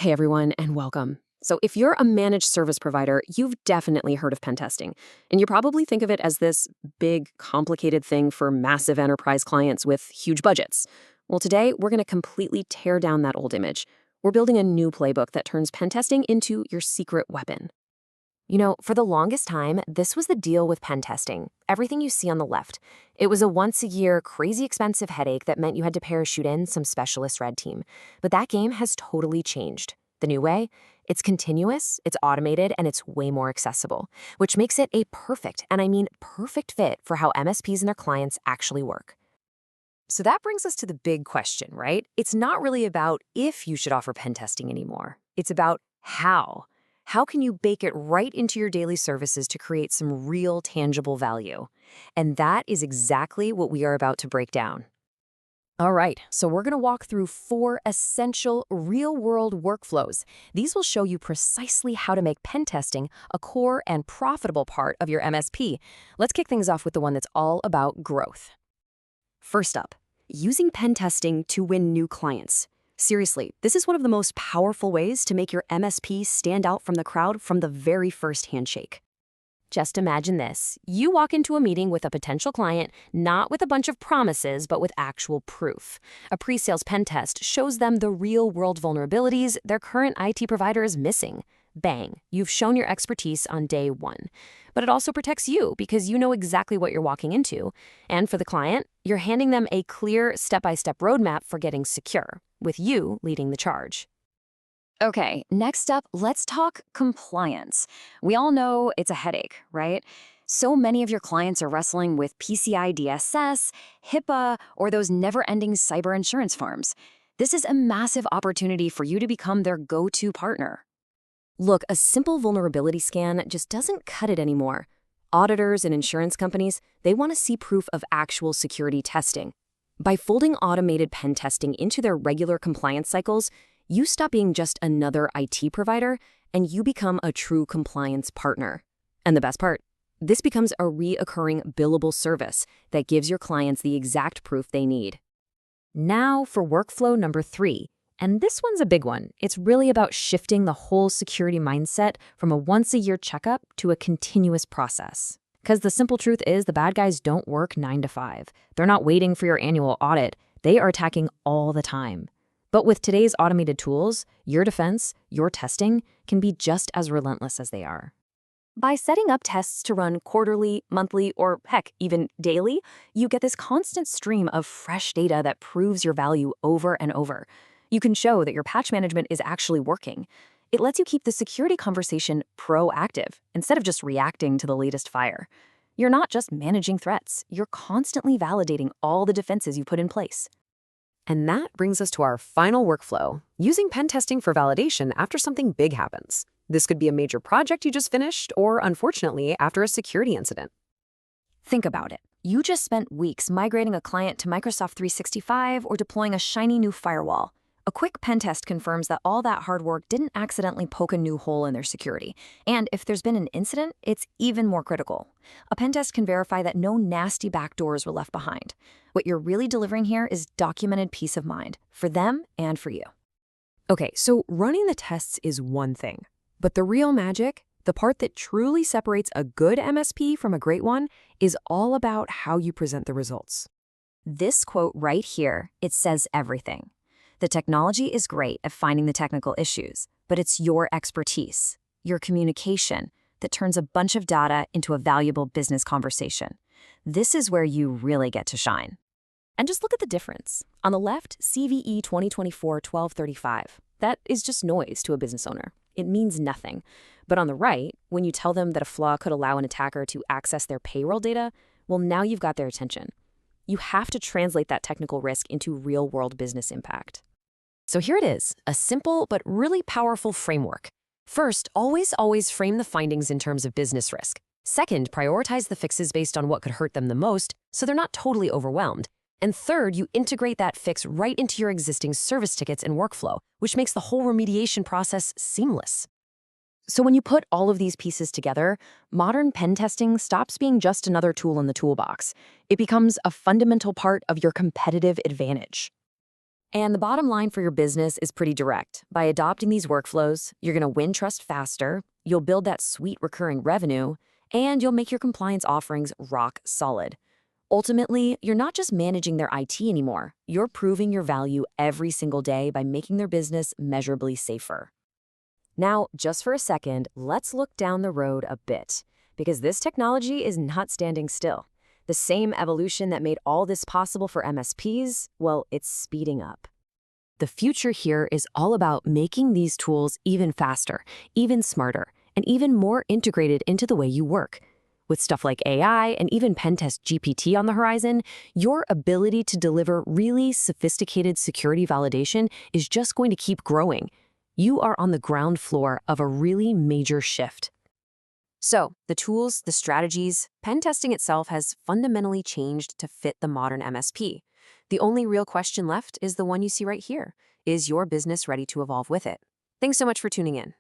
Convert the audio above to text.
Hey everyone, and welcome. So, if you're a managed service provider, you've definitely heard of pen testing. And you probably think of it as this big, complicated thing for massive enterprise clients with huge budgets. Well, today, we're going to completely tear down that old image. We're building a new playbook that turns pen testing into your secret weapon. For the longest time, this was the deal with pen testing. Everything you see on the left. It was a once-a-year, crazy expensive headache that meant you had to parachute in some specialist red team. But that game has totally changed. The new way? It's continuous, it's automated, and it's way more accessible, which makes it a perfect, and I mean perfect fit for how MSPs and their clients actually work. So that brings us to the big question, right? It's not really about if you should offer pen testing anymore. It's about how. How can you bake it right into your daily services to create some real tangible value? And that is exactly what we are about to break down. All right, so we're going to walk through 4 essential real-world workflows. These will show you precisely how to make pen testing a core and profitable part of your MSP. Let's kick things off with the one that's all about growth. First up, using pen testing to win new clients. Seriously, this is one of the most powerful ways to make your MSP stand out from the crowd from the very first handshake. Just imagine this. You walk into a meeting with a potential client, not with a bunch of promises, but with actual proof. A pre-sales pen test shows them the real-world vulnerabilities their current IT provider is missing. Bang, you've shown your expertise on day 1. But it also protects you because you know exactly what you're walking into. And for the client, you're handing them a clear step-by-step roadmap for getting secure, with you leading the charge. Okay, next up, let's talk compliance. We all know it's a headache, right? So many of your clients are wrestling with PCI DSS, HIPAA, or those never-ending cyber insurance forms. This is a massive opportunity for you to become their go-to partner. Look, a simple vulnerability scan just doesn't cut it anymore. Auditors and insurance companies, they want to see proof of actual security testing. By folding automated pen testing into their regular compliance cycles, you stop being just another IT provider and you become a true compliance partner. And the best part, this becomes a reoccurring billable service that gives your clients the exact proof they need. Now for workflow number 3. And this one's a big one. It's really about shifting the whole security mindset from a once-a-year checkup to a continuous process. Because the simple truth is the bad guys don't work 9 to 5. They're not waiting for your annual audit. They are attacking all the time. But with today's automated tools, your defense, your testing, can be just as relentless as they are. By setting up tests to run quarterly, monthly, or heck, even daily, you get this constant stream of fresh data that proves your value over and over. You can show that your patch management is actually working. It lets you keep the security conversation proactive instead of just reacting to the latest fire. You're not just managing threats, you're constantly validating all the defenses you put in place. And that brings us to our final workflow, using pen testing for validation after something big happens. This could be a major project you just finished, or unfortunately, after a security incident. Think about it. You just spent weeks migrating a client to Microsoft 365 or deploying a shiny new firewall. A quick pen test confirms that all that hard work didn't accidentally poke a new hole in their security. And if there's been an incident, it's even more critical. A pen test can verify that no nasty backdoors were left behind. What you're really delivering here is documented peace of mind, for them and for you. Okay, so running the tests is one thing. But the real magic, the part that truly separates a good MSP from a great one, is all about how you present the results. This quote right here, it says everything. The technology is great at finding the technical issues, but it's your expertise, your communication, that turns a bunch of data into a valuable business conversation. This is where you really get to shine. And just look at the difference. On the left, CVE 2024-1235. That is just noise to a business owner. It means nothing. But on the right, when you tell them that a flaw could allow an attacker to access their payroll data, well, now you've got their attention. You have to translate that technical risk into real-world business impact. So here it is, a simple but really powerful framework. First, always frame the findings in terms of business risk. Second, prioritize the fixes based on what could hurt them the most, so they're not totally overwhelmed. And third, you integrate that fix right into your existing service tickets and workflow, which makes the whole remediation process seamless. So when you put all of these pieces together, modern pen testing stops being just another tool in the toolbox. It becomes a fundamental part of your competitive advantage. And the bottom line for your business is pretty direct. By adopting these workflows, you're going to win trust faster, you'll build that sweet recurring revenue, and you'll make your compliance offerings rock solid. Ultimately, you're not just managing their IT anymore, you're proving your value every single day by making their business measurably safer. Now, just for a second, let's look down the road a bit, because this technology is not standing still. The same evolution that made all this possible for MSPs, well, it's speeding up. The future here is all about making these tools even faster, even smarter, and even more integrated into the way you work. With stuff like AI and even Pentest GPT on the horizon, your ability to deliver really sophisticated security validation is just going to keep growing. You are on the ground floor of a really major shift. So, the tools, the strategies, pen testing itself has fundamentally changed to fit the modern MSP. The only real question left is the one you see right here. Is your business ready to evolve with it? Thanks so much for tuning in.